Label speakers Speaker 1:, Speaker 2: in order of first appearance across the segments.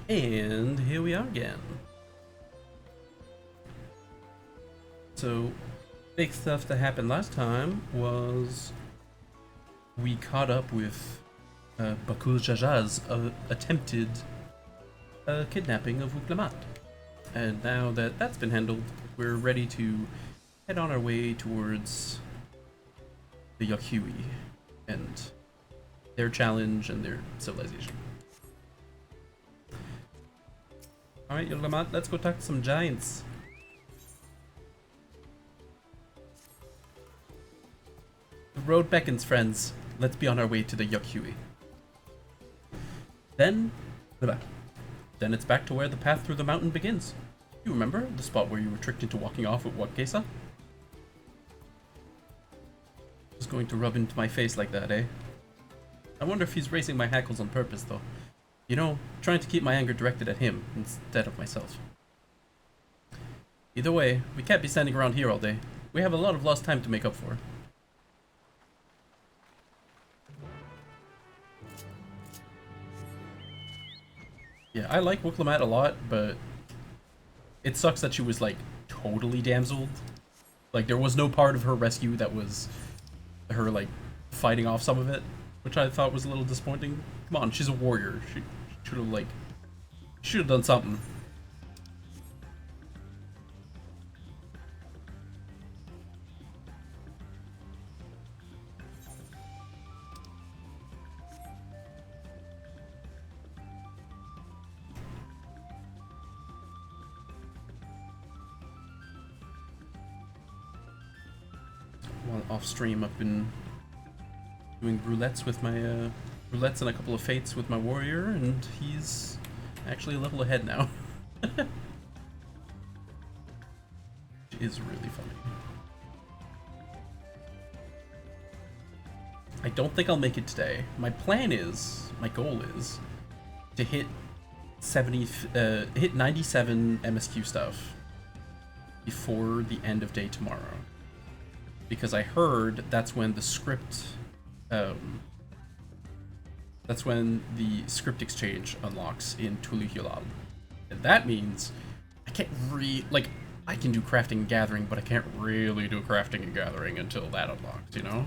Speaker 1: And here we are again. So, big stuff that happened last time was we caught up with Bakul Jaja's attempted kidnapping of Wuklamat. And now that that's been handled, we're ready to head on our way towards the Yakhui and their challenge and their civilization. Alright, Wuklamat, let's go talk to some giants. The road beckons, friends. Let's be on our way to the Yakhui. Then it's back to where the path through the mountain begins. You remember the spot where you were tricked into walking off with Watkesa? Just going to rub into my face like that, eh? I wonder if he's raising my hackles on purpose, though. You know, trying to keep my anger directed at him instead of myself. Either way, we can't be standing around here all day. We have a lot of lost time to make up for. Yeah, I like Wuklamat a lot, but it sucks that she was, like, totally damseled. Like, there was no part of her rescue that was her, like, fighting off some of it, which I thought was a little disappointing. Come on, she's a warrior. She should have, like, should have done something. While off stream, I've been doing roulettes with my roulettes and a couple of fates with my warrior, and he's actually a level ahead now. Which is really funny. I don't think I'll make it today. My goal is to hit 97 MSQ stuff before the end of day tomorrow. Because I heard that's when the script, that's when the script exchange unlocks in Tulu Hilal. And that means I can't like, I can do crafting and gathering, but I can't really do crafting and gathering until that unlocks, you know?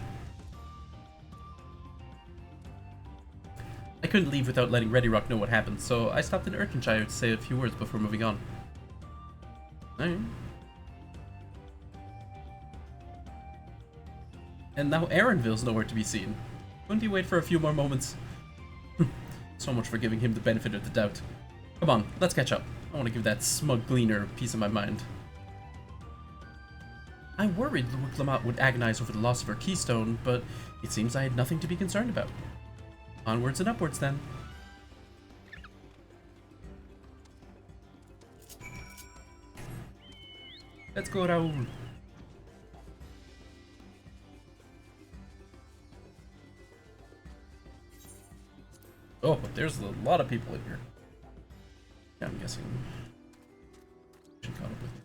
Speaker 1: I couldn't leave without letting Ready Rock know what happened, so I stopped in Urchinshire to say a few words before moving on. Alright. And now Aaronville's nowhere to be seen. Couldn't he wait for a few more moments? So much for giving him the benefit of the doubt. Come on, let's catch up. I want to give that smug gleaner a piece of my mind. I worried Wuklamat would agonize over the loss of her keystone, but it seems I had nothing to be concerned about. Onwards and upwards, then. Let's go, Raoul. Oh, but there's a lot of people in here. Yeah, I'm guessing she caught up with me.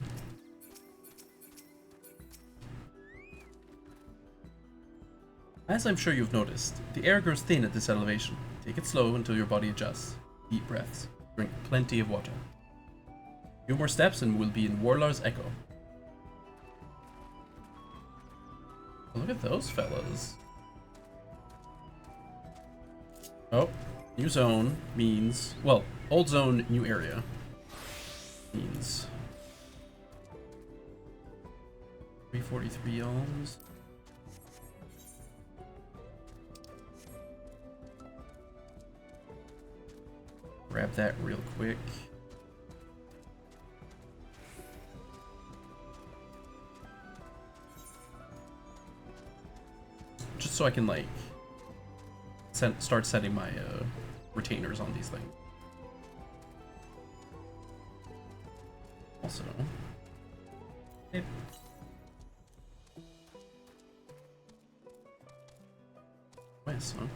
Speaker 1: As I'm sure you've noticed, the air grows thin at this elevation. Take it slow until your body adjusts. Deep breaths. Drink plenty of water. A few more steps and we'll be in Warlar's Echo. Look at those fellas. Oh. New zone means, well, old zone, new area means 343 alms. Grab that real quick. Just so I can, like, start setting my retainers on these things. Also, West, huh?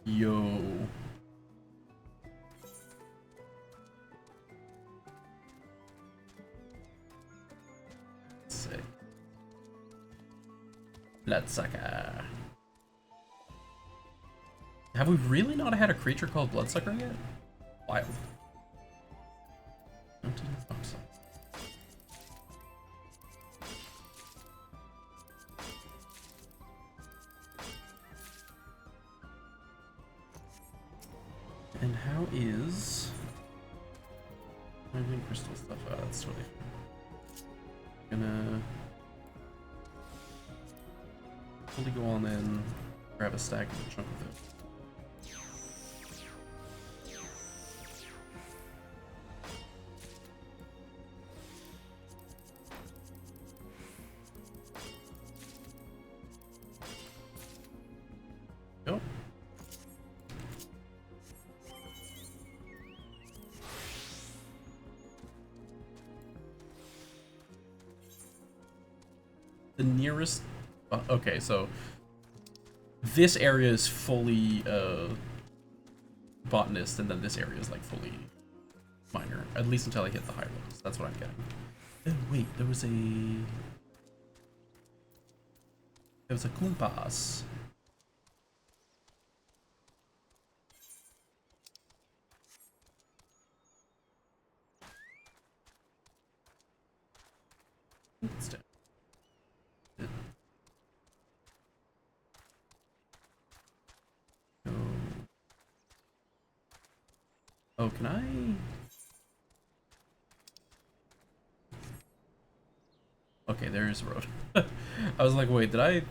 Speaker 1: Yo. Sick. Bloodsucker. Have we really not had a creature called Bloodsucker yet? Wild. And how is my wind crystal stuff? Oh, that's totally fine. Gonna fully go on in, grab a stack of a chunk of it. Go. The nearest... okay, so this area is fully botanist, and then this area is like fully miner, at least until I hit the high levels. That's what I'm getting. Oh wait, there was a compass. It's down. Oh, can I? Okay, there is a road. I was like, wait, did I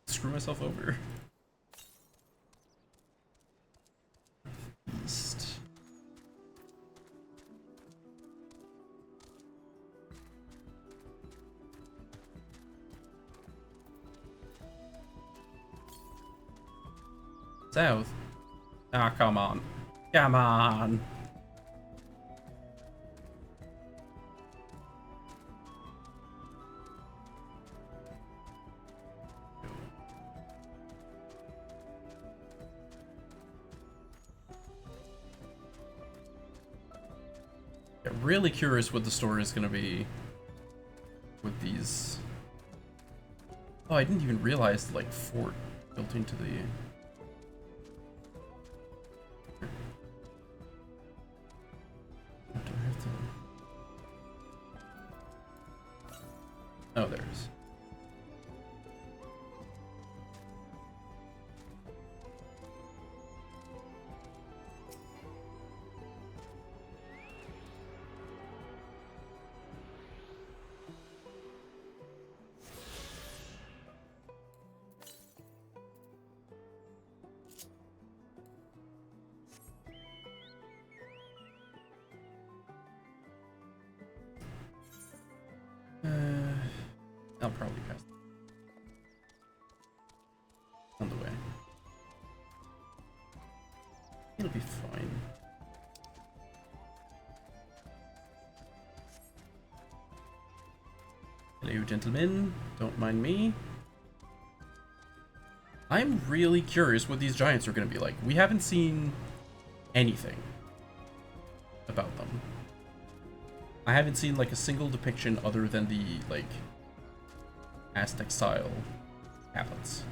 Speaker 1: screw myself over? East. South. Ah, come on. Come on. Yeah, really curious what the story is going to be with these. Oh, I didn't even realize like fort built into the. Do I have to? Oh, there it is. I'll probably pass on the way. It'll be fine. Hello, gentlemen. Don't mind me. I'm really curious what these giants are going to be like. We haven't seen anything about them. I haven't seen like a single depiction other than the like Aztec style tablets.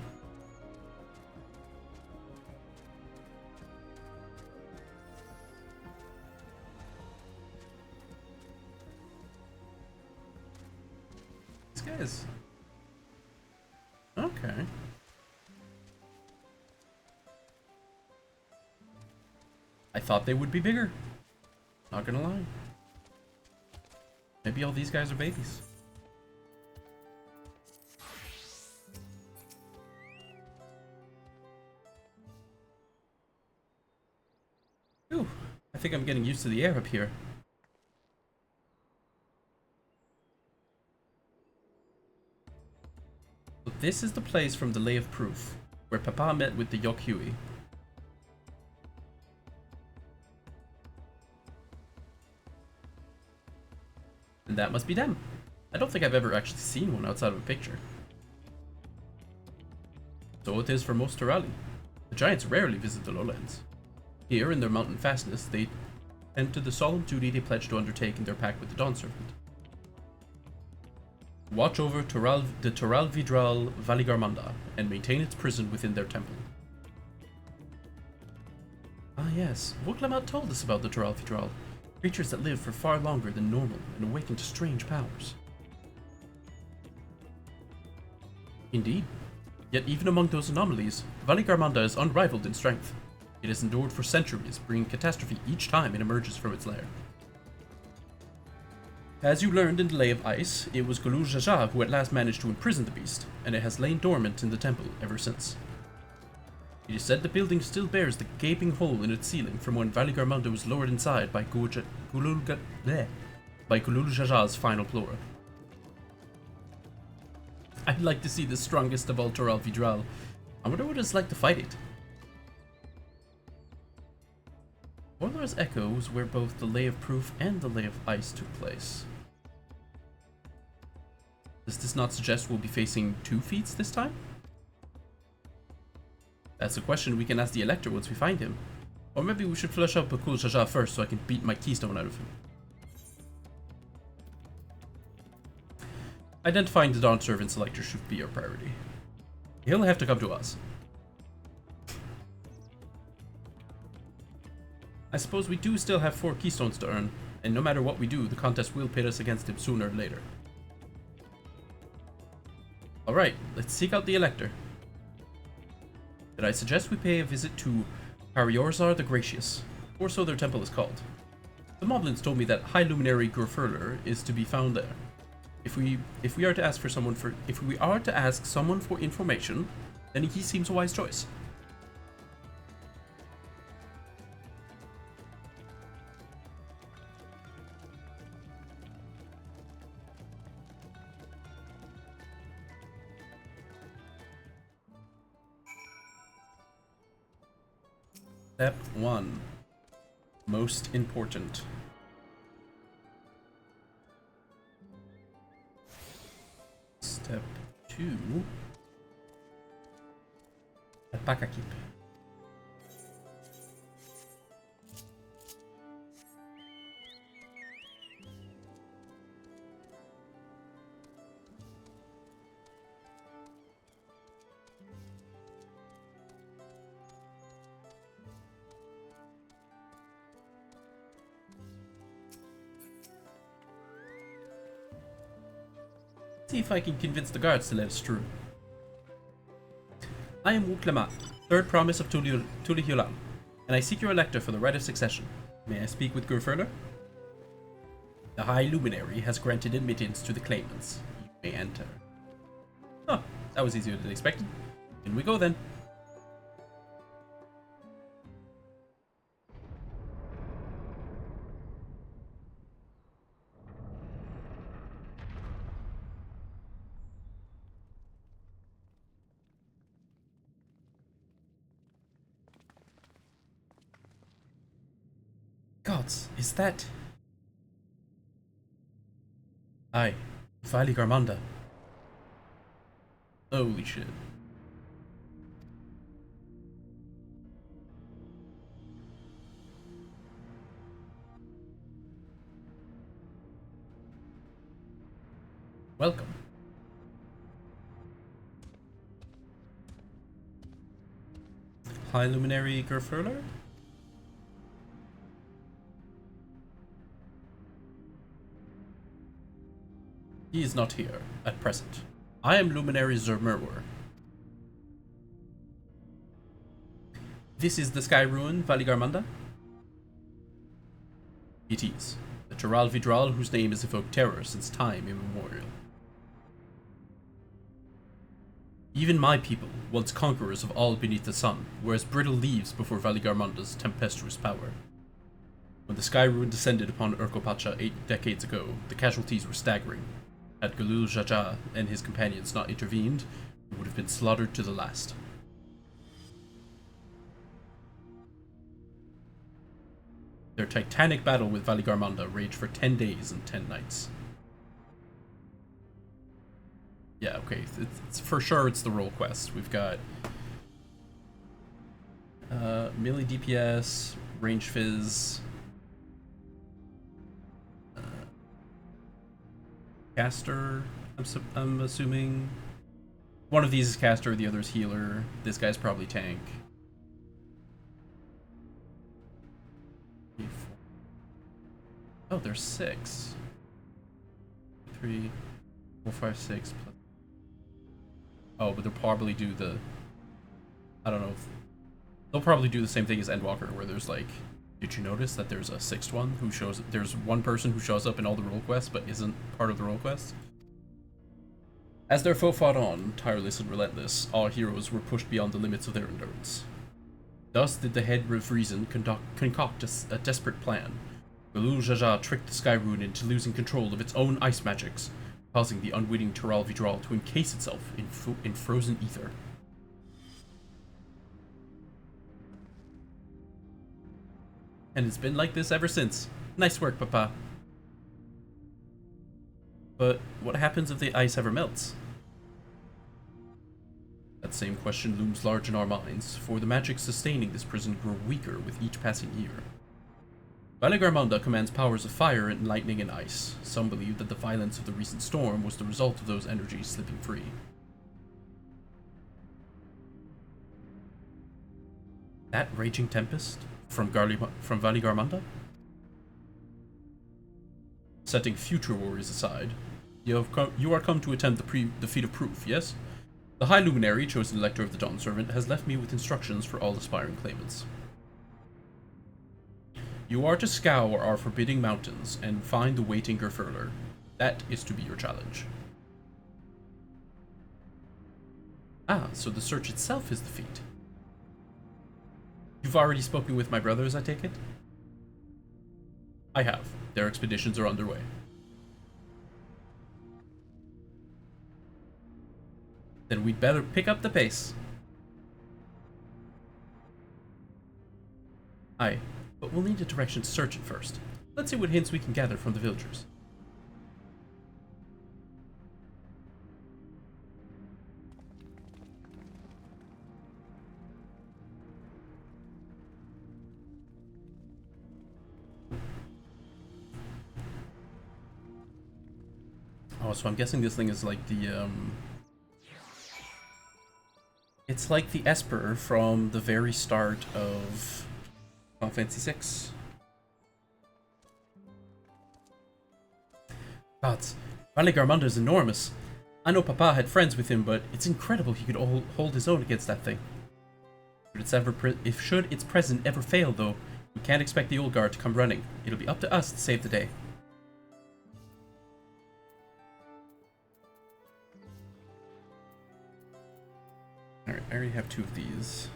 Speaker 1: These guys. Okay. I thought they would be bigger. Not gonna lie. Maybe all these guys are babies. Ooh, I think I'm getting used to the air up here. So this is the place from the Lay of Proof, where Papa met with the Yok Huey. And that must be them. I don't think I've ever actually seen one outside of a picture. So it is for most Turali. The giants rarely visit the lowlands. Here, in their mountain fastness, they tend to the solemn duty they pledged to undertake in their pact with the Dawn Serpent. Watch over the Toral Vidral Valigarmanda and maintain its prison within their temple. Ah yes, Woklamat told us about the Dawntrail, creatures that live for far longer than normal and awaken to strange powers. Indeed. Yet even among those anomalies, Valigarmanda is unrivaled in strength. It has endured for centuries, bringing catastrophe each time it emerges from its lair. As you learned in the Lay of Ice, it was Galul Jaja who at last managed to imprison the beast, and it has lain dormant in the temple ever since. It is said the building still bears the gaping hole in its ceiling from when Valigarmanda was lowered inside by Galul Jaja's final plour. I'd like to see the strongest of all Toral Vidral. I wonder what it's like to fight it. Orlar's Echo was where both the Lay of Proof and the Lay of Ice took place. Does this not suggest we'll be facing 2 feats this time? That's a question we can ask the Elector once we find him. Or maybe we should flush out Bakul Jaja first so I can beat my keystone out of him. Identifying the Dawn Servant Selector should be our priority. He'll have to come to us. I suppose we do still have 4 keystones to earn, and no matter what we do, the contest will pit us against him sooner or later. Alright, let's seek out the Elector. Did I suggest we pay a visit to Hariorzar the Gracious, or so their temple is called? The Moblins told me that High Luminary Gurfurler is to be found there. If we are to ask someone for information, then he seems a wise choice. Step 1. Most important. Step 2. Alpaca Keep. See if I can convince the guards to let us through. I am Wuklamat, 3rd Promise of Tulihulan, and I seek your Elector for the right of succession. May I speak with Gurfurler? The High Luminary has granted admittance to the claimants. You may enter. Oh, that was easier than expected. In we go then. Gods, is that... Aye, Valigarmanda. Holy shit. Welcome. High Luminary Gurfurler? He is not here, at present. I am Luminary Zermurwer. This is the Sky Ruin, Valigarmanda? It is. The Toral Vidral whose name has evoked terror since time immemorial. Even my people, once conquerors of all beneath the sun, were as brittle leaves before Valigarmanda's tempestuous power. When the Sky Ruin descended upon Urkopacha 8 decades ago, the casualties were staggering. Had Galul Jaja and his companions not intervened, we would have been slaughtered to the last. Their titanic battle with Valigarmanda raged for 10 days and 10 nights. Yeah, okay, it's for sure it's the role quest. We've got melee DPS, range fizz, caster, I'm assuming. One of these is caster, the other is healer. This guy's probably tank. Oh, there's 6. 3, 4, 5, 6 plus. Oh, but they'll probably do the. I don't know. They'll probably do the same thing as Endwalker, where there's like. Did you notice that there's a 6th one who shows? There's one person who shows up in all the role quests, but isn't part of the role quest. As their foe fought on, tireless and relentless, our heroes were pushed beyond the limits of their endurance. Thus did the head of reason concoct a desperate plan. Galul Jaja tricked the Sky Rune into losing control of its own ice magics, causing the unwitting Tural Vidral to encase itself in frozen ether. And it's been like this ever since. Nice work, Papa. But what happens if the ice ever melts? That same question looms large in our minds, for the magic sustaining this prison grow weaker with each passing year. Valigarmonda commands powers of fire and lightning and ice. Some believe that the violence of the recent storm was the result of those energies slipping free. That raging tempest? From Valigarmonda? Setting future worries aside, you are come to attend the feat of proof, yes? The High Luminary, chosen Elector of the Dawn Servant, has left me with instructions for all aspiring claimants. You are to scour our forbidding mountains and find the waiting Gerfurler. That is to be your challenge. Ah, so the search itself is the feat. You've already spoken with my brothers, I take it? I have. Their expeditions are underway. Then we'd better pick up the pace. Aye, but we'll need a direction to search it first. Let's see what hints we can gather from the villagers. Oh, so I'm guessing this thing is like the, it's like the Esper from the very start of Final Fantasy VI. Gods, Valigarmonda is enormous. I know Papa had friends with him, but it's incredible he could hold his own against that thing. Should its presence ever fail, though, we can't expect the old guard to come running. It'll be up to us to save the day. Alright, I already have 2 of these.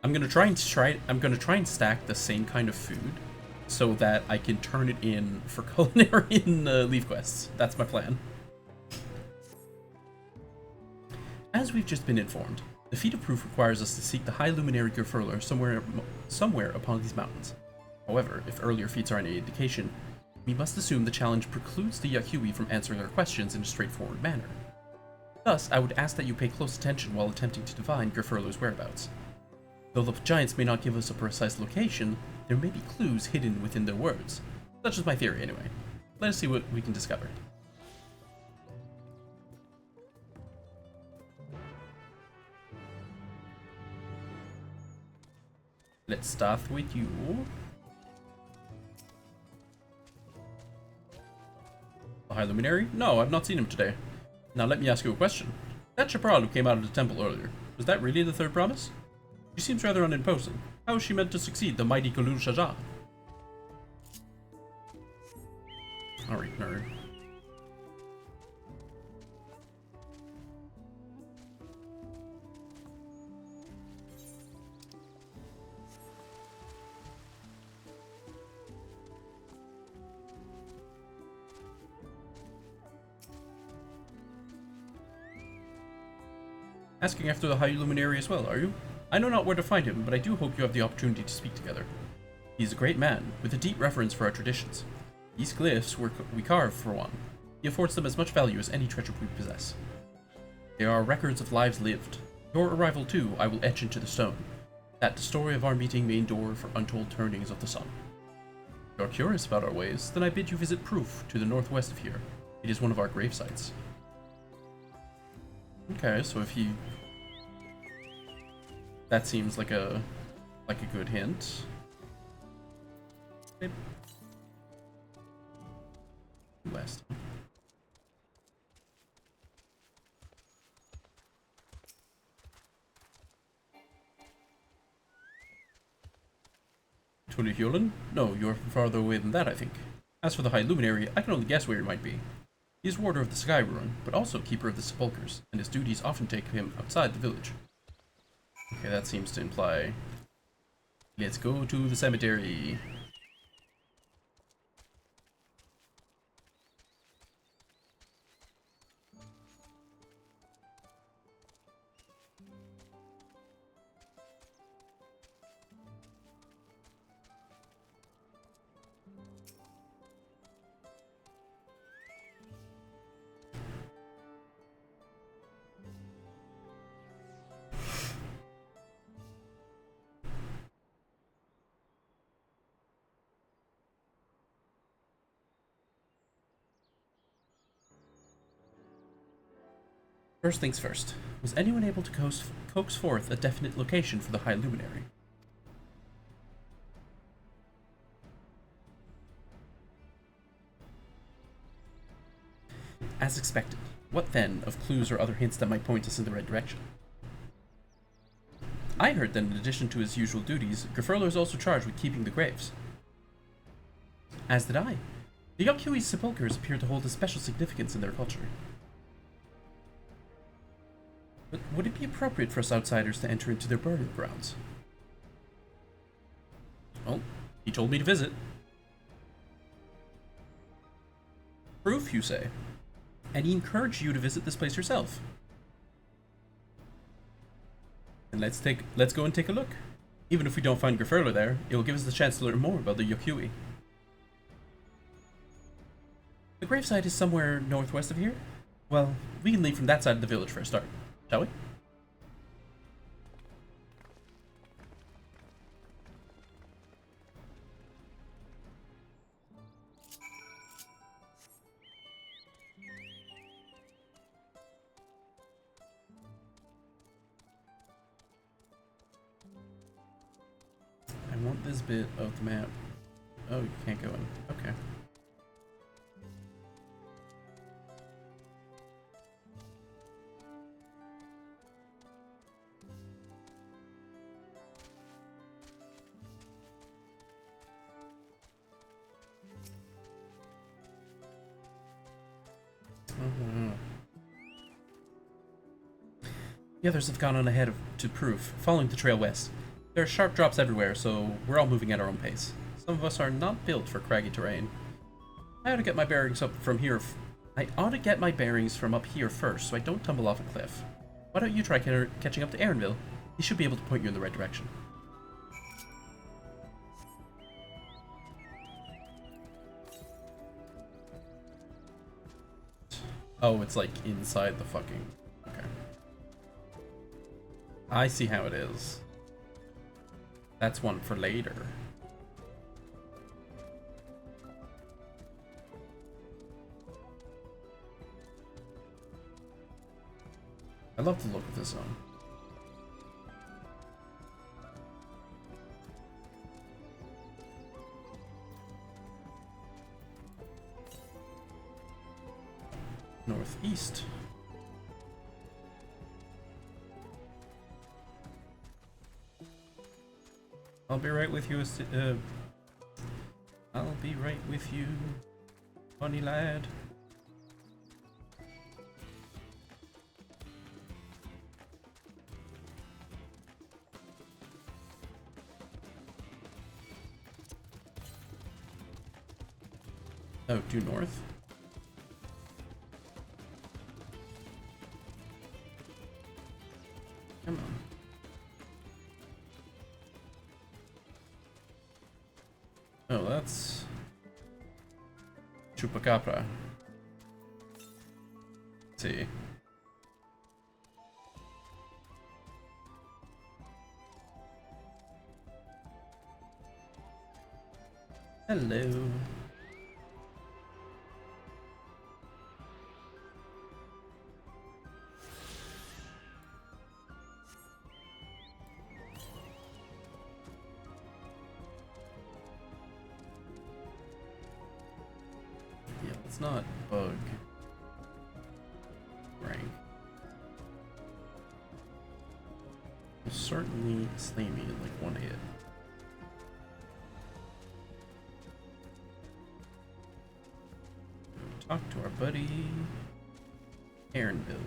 Speaker 1: I'm gonna try and stack the same kind of food so that I can turn it in for culinary in Leaf Quests. That's my plan. As we've just been informed, the feat of proof requires us to seek the High Luminary Gerfurler somewhere upon these mountains. However, if earlier feats are any indication, we must assume the challenge precludes the Yahui from answering our questions in a straightforward manner. Thus, I would ask that you pay close attention while attempting to divine Gerfurler's whereabouts. Though the giants may not give us a precise location, there may be clues hidden within their words. Such is my theory, anyway. Let us see what we can discover. Let's start with you. The High Luminary? No, I've not seen him today. Now let me ask you a question. That Chaparral who came out of the temple earlier, was that really the third promise? She seems rather unimposing. How is she meant to succeed the mighty Galul Jaja? Alright, nerd. Asking after the High Luminary as well, are you? I know not where to find him, but I do hope you have the opportunity to speak together. He is a great man, with a deep reverence for our traditions. These glyphs we carve, for one. He affords them as much value as any treasure we possess. They are records of lives lived. Your arrival, too, I will etch into the stone, that the story of our meeting may endure for untold turnings of the sun. If you are curious about our ways, then I bid you visit Proof to the northwest of here. It is one of our grave sites. Okay, so if he... That seems like a good hint. Okay. west. Tulihjolen? No, you're farther away than that, I think. As for the High Luminary, I can only guess where he might be. He is warder of the Sky Ruin, but also keeper of the sepulchres, and his duties often take him outside the village. Okay, that seems to imply... Let's go to the cemetery. First things first, was anyone able to coax forth a definite location for the High Luminary? As expected, what then of clues or other hints that might point us in the right direction? I heard that in addition to his usual duties, Grifurlo is also charged with keeping the graves. As did I. The Yokui's sepulchres appear to hold a special significance in their culture. But would it be appropriate for us outsiders to enter into their burial grounds? Well, he told me to visit. Proof, you say? And he encouraged you to visit this place yourself. And let's go and take a look. Even if we don't find Grifurlo there, it will give us the chance to learn more about the Yokui. The gravesite is somewhere northwest of here? Well, we can leave from that side of the village for a start. Shall we? I want this bit of the map. Oh, you can't go in. Okay. The others have gone on ahead to Proof, following the trail west. There are sharp drops everywhere, so we're all moving at our own pace. Some of us are not built for craggy terrain. I ought to get my bearings up from here. I ought to get my bearings from up here first, so I don't tumble off a cliff. Why don't you try catching up to Aaronville? He should be able to point you in the right direction. Oh, it's like inside the fucking... Okay. I see how it is. That's one for later. I love the look of this zone. Northeast. I'll be right with you, I'll be right with you, funny lad. Oh, due north? Come on. Oh, that's Chupacabra. Let's see. Hello. It's not bug rank. Will certainly slay me in like one hit. Talk to our buddy Aaronville.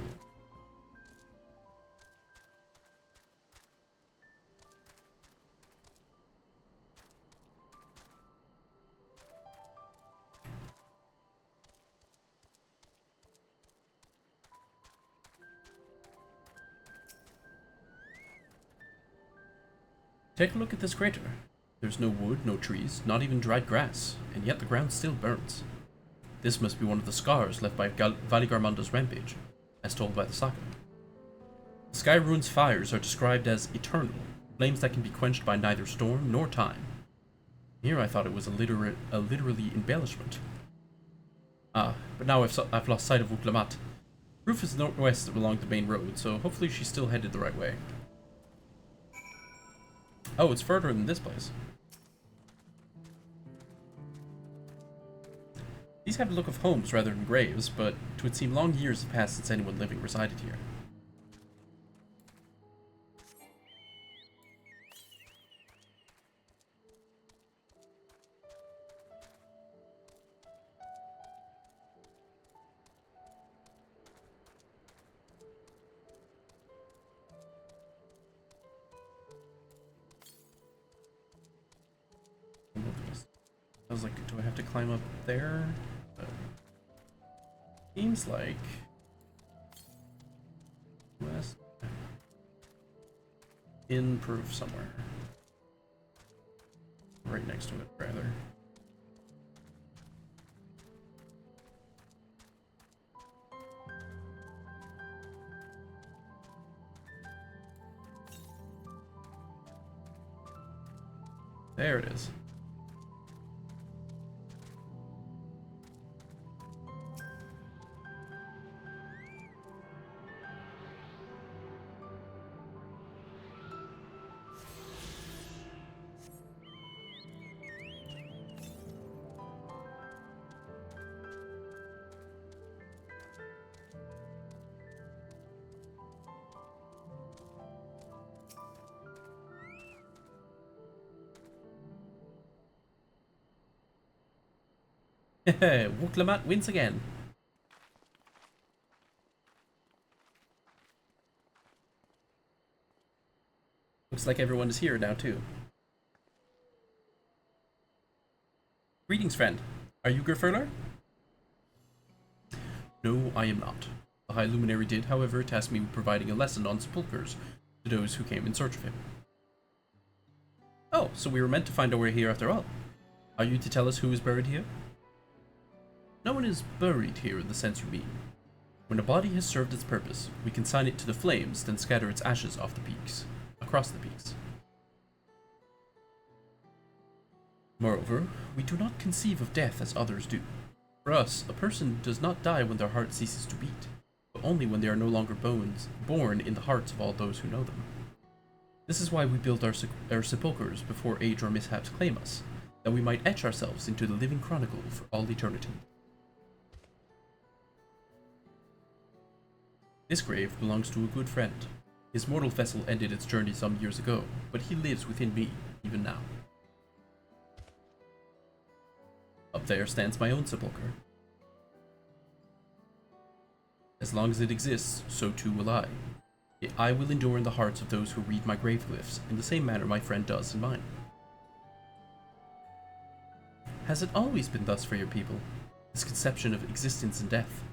Speaker 1: Take a look at this crater. There's no wood, no trees, not even dried grass, and yet the ground still burns. This must be one of the scars left by Valigarmondo's rampage, as told by the saga. The Sky Rune's fires are described as eternal, flames that can be quenched by neither storm nor time. Here I thought it was a literally embellishment. Ah, but now I've lost sight of Uklamat. Roof is northwest along the main road, so hopefully she's still headed the right way. Oh, it's further than this place. These have the look of homes rather than graves, but it would seem long years have passed since anyone living resided here. I was like, do I have to climb up there? Seems like west improve somewhere. Right next to it, rather. There it is. Wuklamat wins again. Looks like everyone is here now too. Greetings, friend. Are you Gerfurler? No, I am not. The High Luminary did, however, task me with providing a lesson on sepulchres to those who came in search of him. Oh, so we were meant to find our way here after all. Are you to tell us who is buried here? No one is buried here in the sense you mean. When a body has served its purpose, we consign it to the flames, then scatter its ashes off the peaks, across the peaks. Moreover, we do not conceive of death as others do. For us, a person does not die when their heart ceases to beat, but only when they are no longer born in the hearts of all those who know them. This is why we build our sepulchres before age or mishaps claim us, that we might etch ourselves into the living chronicle for all eternity. This grave belongs to a good friend. His mortal vessel ended its journey some years ago, but he lives within me, even now. Up there stands my own sepulchre. As long as it exists, so too will I. I will endure in the hearts of those who read my grave glyphs in the same manner my friend does in mine. Has it always been thus for your people, this conception of existence and death?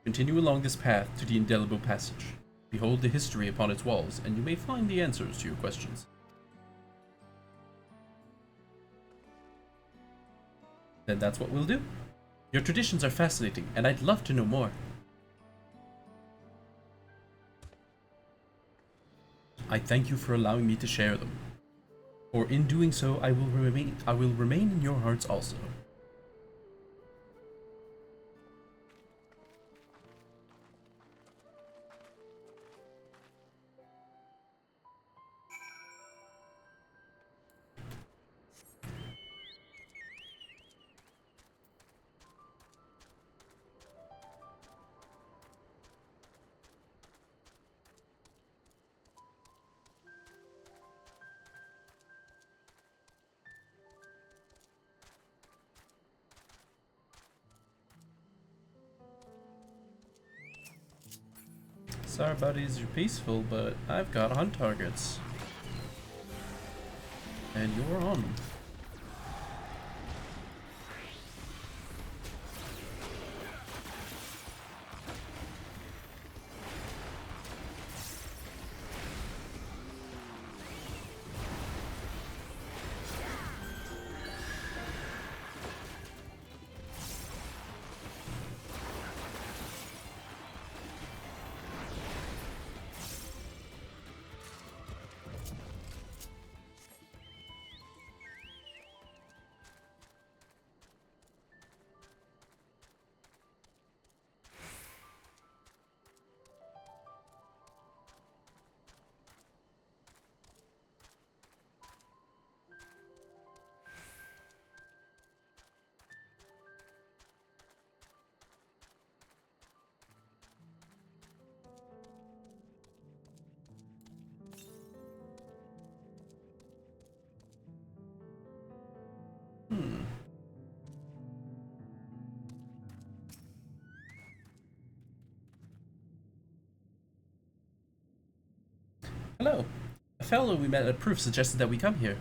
Speaker 1: Continue along this path to the indelible passage. Behold the history upon its walls, and you may find the answers to your questions. Then that's what we'll do. Your traditions are fascinating, and I'd love to know more. I thank you for allowing me to share them. For in doing so, I will remain in your hearts also. Sorry, buddies, you're peaceful, but I've got hunt targets. And you're on them. Hello. A fellow we met at Proof suggested that we come here.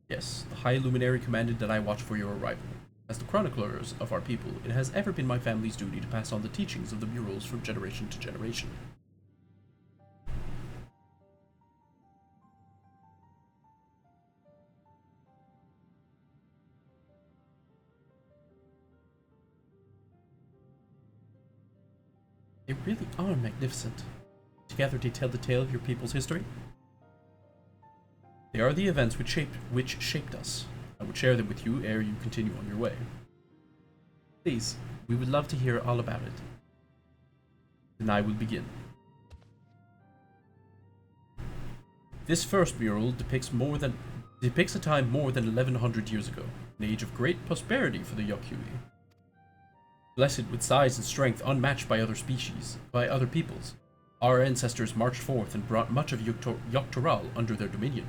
Speaker 1: Yes, the High Luminary commanded that I watch for your arrival. As the chroniclers of our people, it has ever been my family's duty to pass on the teachings of the murals from generation to generation. They really are magnificent. Together they tell the tale of your people's history. They are the events which shaped us. I would share them with you ere you continue on your way. Please, we would love to hear all about it. Then I will begin. This first mural depicts a time more than 1100 years ago, an age of great prosperity for the Yokui. Blessed with size and strength unmatched by other peoples, our ancestors marched forth and brought much of Yoktoral under their dominion.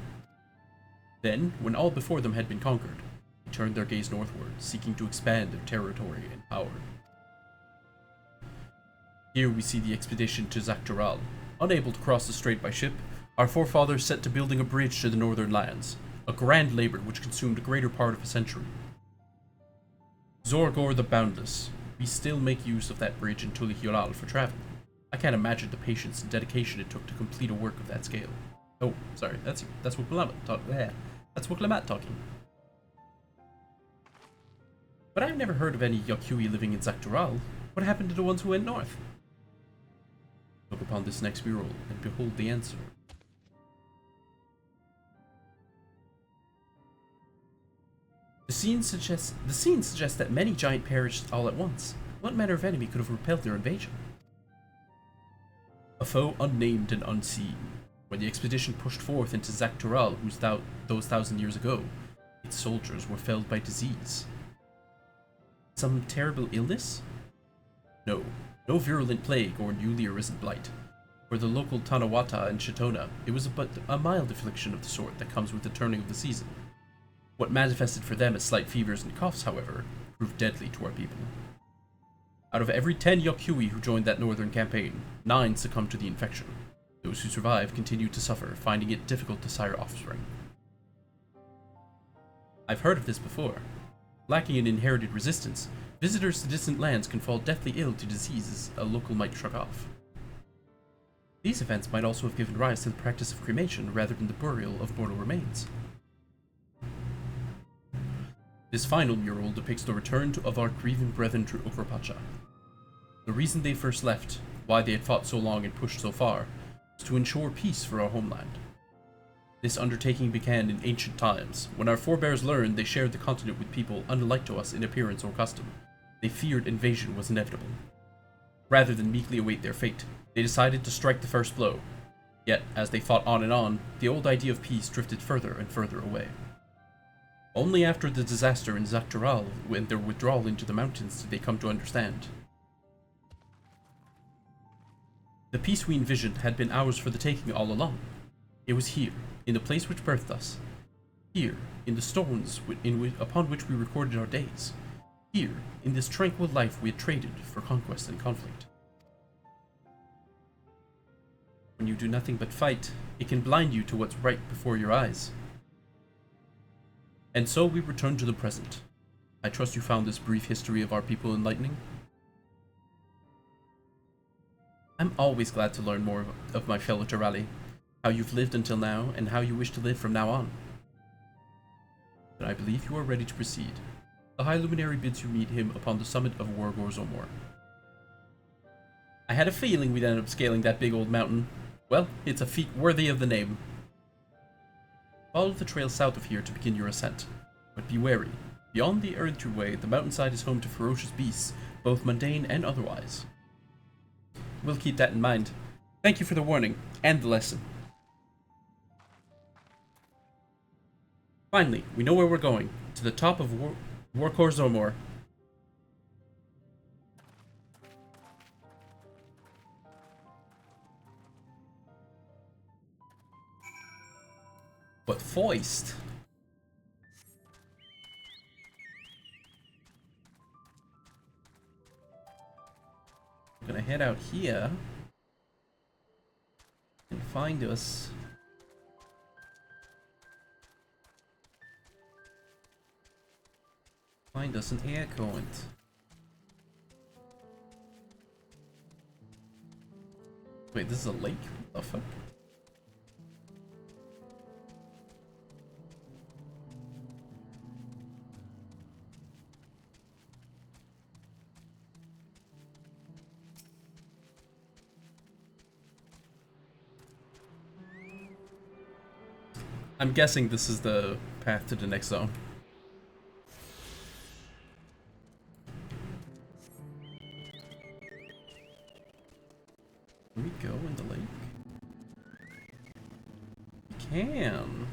Speaker 1: Then, when all before them had been conquered, they turned their gaze northward, seeking to expand their territory and power. Here we see the expedition to Zaktoral. Unable to cross the strait by ship, our forefathers set to building a bridge to the northern lands, a grand labor which consumed a greater part of a century. Zorgor the Boundless, we still make use of that bridge in Tulihural for travel. I can't imagine the patience and dedication it took to complete a work of that scale. Oh, sorry, that's Wuklemat talking. But I've never heard of any Yokui living in Zaktoral. What happened to the ones who went north? Look upon this next mural and behold the answer. The scene suggests that many giant perished all at once. What manner of enemy could have repelled their invasion? A foe unnamed and unseen. When the expedition pushed forth into Zaktoral those 1,000 years ago, its soldiers were felled by disease. Some terrible illness? No virulent plague or newly arisen blight. For the local Tanawata and Shitona, it was but a mild affliction of the sort that comes with the turning of the season. What manifested for them as slight fevers and coughs, however, proved deadly to our people. Out of every 10 Yokui who joined that northern campaign, 9 succumbed to the infection. Those who survived continued to suffer, finding it difficult to sire offspring. I've heard of this before. Lacking in inherited resistance, visitors to distant lands can fall deathly ill to diseases a local might shrug off. These events might also have given rise to the practice of cremation rather than the burial of mortal remains. This final mural depicts the return of our grieving brethren to Overpacha. The reason they first left, why they had fought so long and pushed so far, was to ensure peace for our homeland. This undertaking began in ancient times, when our forebears learned they shared the continent with people unlike to us in appearance or custom. They feared invasion was inevitable. Rather than meekly await their fate, they decided to strike the first blow. Yet, as they fought on, the old idea of peace drifted further and further away. Only after the disaster in Zaktoral and their withdrawal into the mountains did they come to understand. The peace we envisioned had been ours for the taking all along. It was here, in the place which birthed us. Here, in the stones upon which we recorded our days. Here, in this tranquil life we had traded for conquest and conflict. When you do nothing but fight, it can blind you to what's right before your eyes. And so we return to the present. I trust you found this brief history of our people enlightening. I'm always glad to learn more of my fellow Jirali, how you've lived until now, and how you wish to live from now on. But I believe you are ready to proceed. The High Luminary bids you meet him upon the summit of Wargor-Zomor. I had a feeling we'd end up scaling that big old mountain. Well, it's a feat worthy of the name. Follow the trail south of here to begin your ascent, but be wary. Beyond the entryway, the mountainside is home to ferocious beasts, both mundane and otherwise. We'll keep that in mind. Thank you for the warning, and the lesson. Finally, we know where we're going, to the top of Wargor-Zomor. But foist. I'm gonna head out here and find us an air current. Wait, this is a lake? What the fuck? I'm guessing this is the path to the next zone. Can we go in the lake? We can.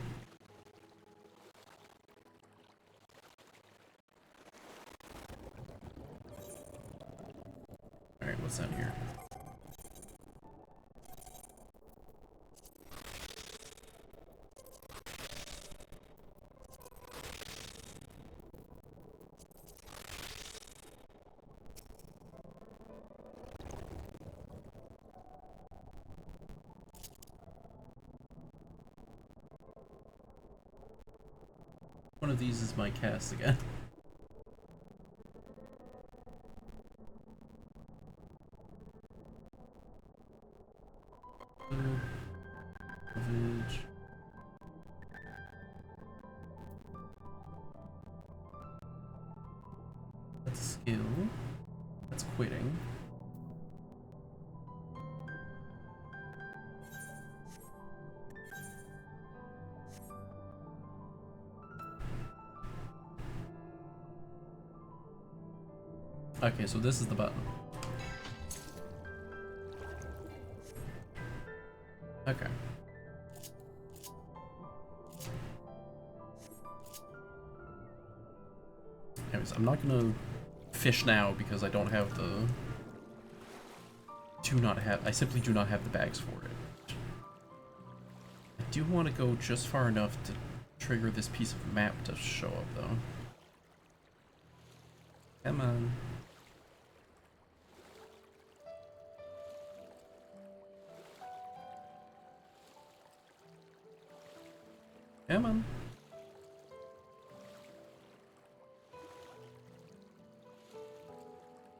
Speaker 1: Alright, what's down here? One of these is my cast again. Village. That's skill. That's quitting. Okay, so this is the button. Okay. Anyways, I'm not gonna fish now because I don't have the... I simply do not have the bags for it. I do want to go just far enough to trigger this piece of map to show up, though. Come on. Come on.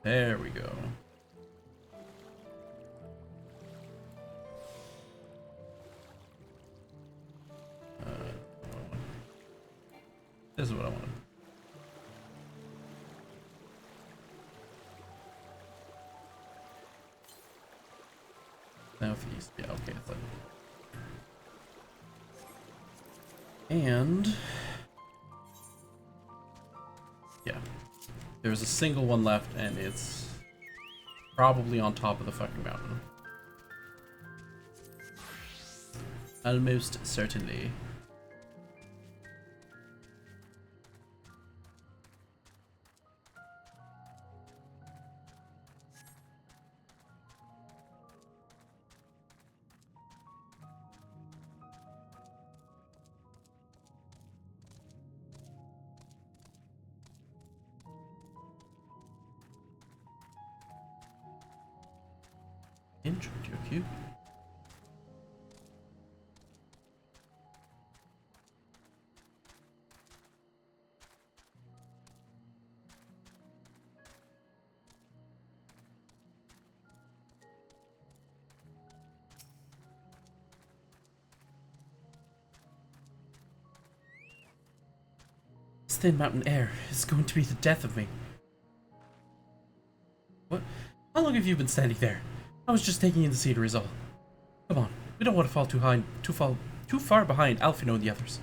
Speaker 1: There we go. This is what I wanted. Southeast, yeah, okay, I thought. And yeah, there's a single one left, and it's probably on top of the fucking mountain. Almost certainly. Intro to a cube. thin mountain air is going to be the death of me. What? How long have you been standing there? I was just taking in the scenery is all. Come on, we don't want to fall too far behind Alphino and the others.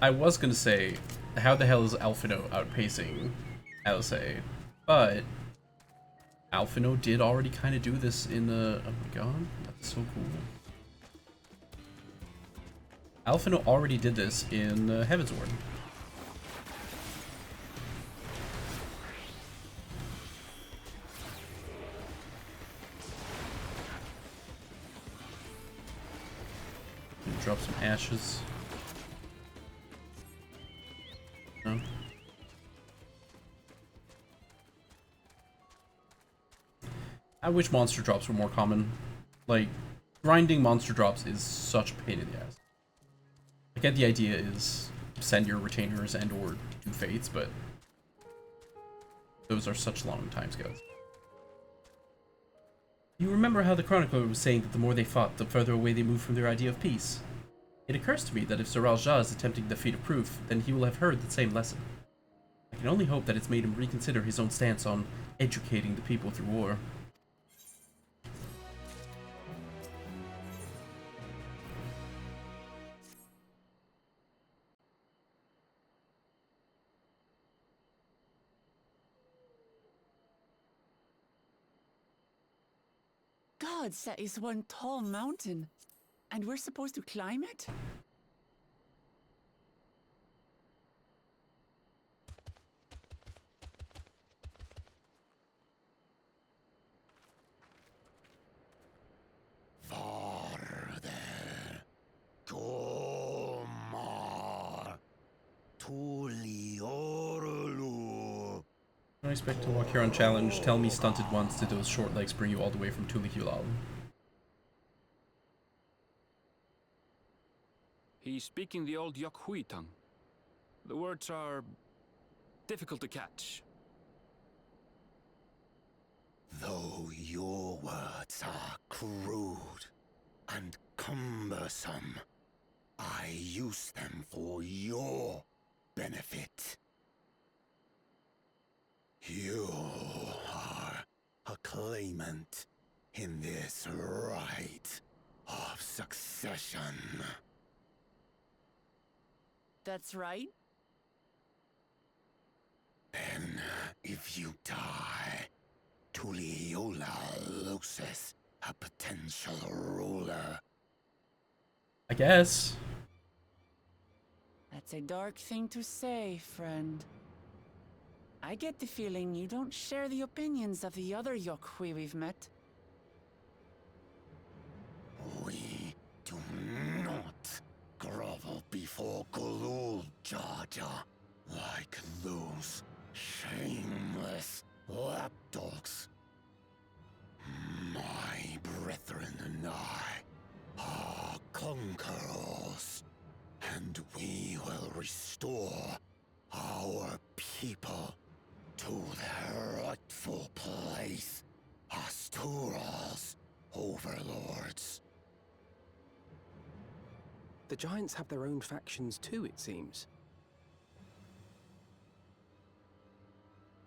Speaker 1: I was gonna say, how the hell is Alphino outpacing Alisei? But Alphino did already kind of do this in oh my god, that's so cool. Alphino already did this in Heavensward. Drop some ashes. No. I wish monster drops were more common. Like, grinding monster drops is such a pain in the ass. I get the idea is send your retainers and or do fates, but those are such long timescales. You remember how the chronicler was saying that the more they fought, the further away they moved from their idea of peace? It occurs to me that if Zoral Ja is attempting the feat of proof, then he will have heard the same lesson. I can only hope that it's made him reconsider his own stance on educating the people through war.
Speaker 2: God, that is one tall mountain. And we're supposed to climb it?
Speaker 3: Farther. Gomar. Tuliorlu.
Speaker 1: I expect to walk here on challenge. Tell me stunted once did those short legs bring you all the way from Tulihulal?
Speaker 4: He's speaking the old Yokhui tongue. The words are difficult to catch.
Speaker 3: Though your words are crude and cumbersome, I use them for your benefit. You are a claimant in this right of succession.
Speaker 2: That's right.
Speaker 3: Then, if you die, Tuliola loses a potential ruler.
Speaker 1: I guess.
Speaker 2: That's a dark thing to say, friend. I get the feeling you don't share the opinions of the other Yokhui we've met.
Speaker 3: We do not grovel before Golul Jaja like those shameless lapdogs. My brethren and I are conquerors, and we will restore our people to their rightful place as Tural's overlords.
Speaker 5: The Giants have their own factions too, it seems.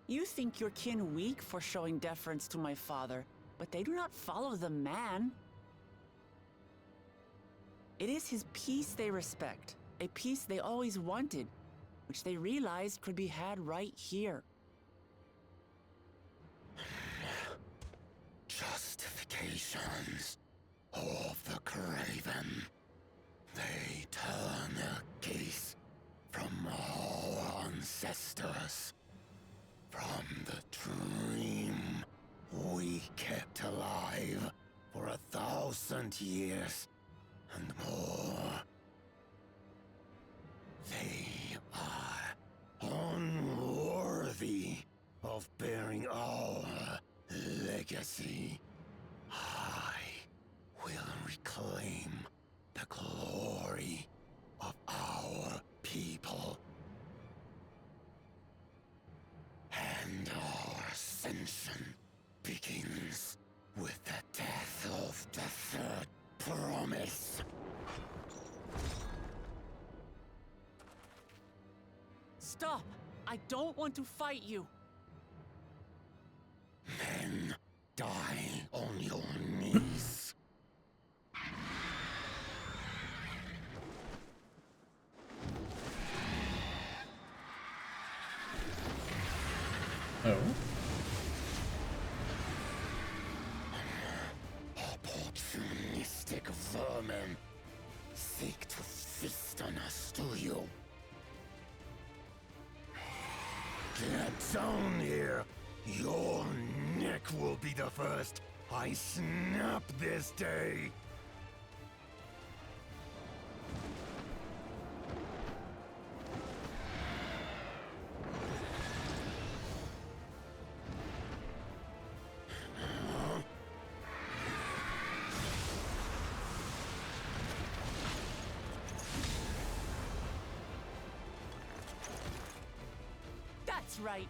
Speaker 2: You think your kin weak for showing deference to my father, but they do not follow the man. It is his peace they respect, a peace they always wanted, which they realized could be had right here.
Speaker 3: Justifications of the craven. They turn their gaze from our ancestors, from the dream we kept alive for 1,000 years and more. They are unworthy of bearing our legacy. I will reclaim the glory of our people. And our ascension begins with the death of the third promise.
Speaker 2: Stop! I don't want to fight you.
Speaker 3: Then die on your knees.
Speaker 1: Oh.
Speaker 3: Opportunistic vermin seek to feast on us, do you? Get down here! Your neck will be the first I snap this day!
Speaker 2: That's right.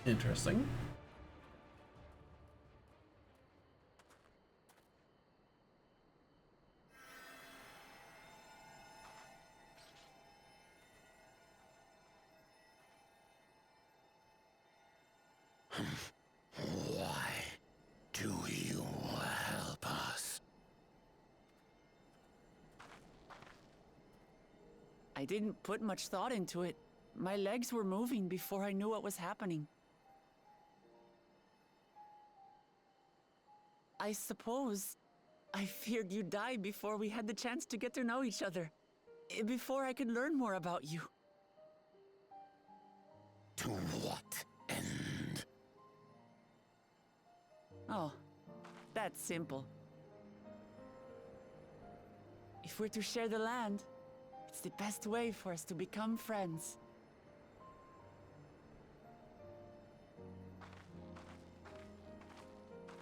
Speaker 1: Interesting.
Speaker 3: Why do you help us?
Speaker 2: I didn't put much thought into it. My legs were moving before I knew what was happening. I suppose I feared you'd die before we had the chance to get to know each other. Before I could learn more about you.
Speaker 3: To what end?
Speaker 2: Oh, that's simple. If we're to share the land, it's the best way for us to become friends.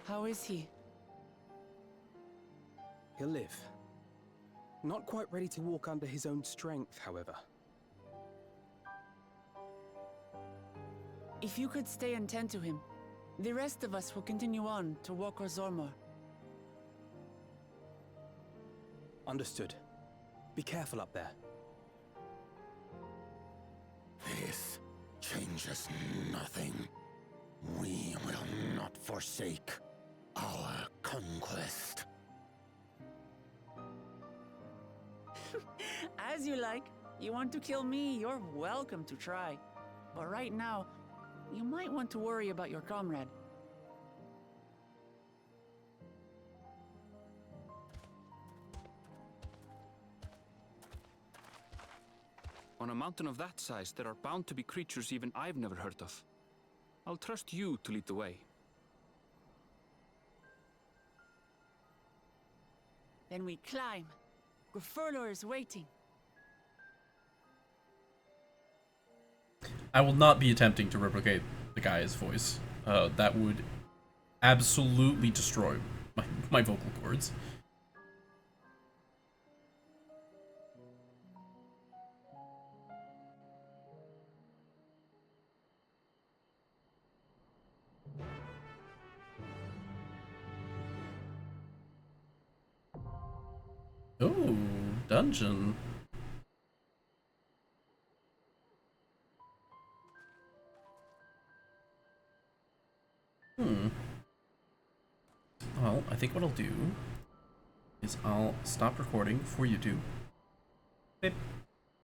Speaker 2: How is he?
Speaker 5: He'll live. Not quite ready to walk under his own strength, however.
Speaker 2: If you could stay and tend to him, the rest of us will continue on to Wok Zormor.
Speaker 5: Understood. Be careful up there.
Speaker 3: This changes nothing. We will not forsake our conquest.
Speaker 2: As you like. You want to kill me, you're welcome to try. But right now, you might want to worry about your comrade.
Speaker 4: On a mountain of that size, there are bound to be creatures even I've never heard of. I'll trust you to lead the way.
Speaker 2: Then we climb. Grufurlor is waiting.
Speaker 1: I will not be attempting to replicate the guy's voice. That would absolutely destroy my vocal cords. Oh, dungeon. Well, I think what I'll do is I'll stop recording for YouTube. Beep.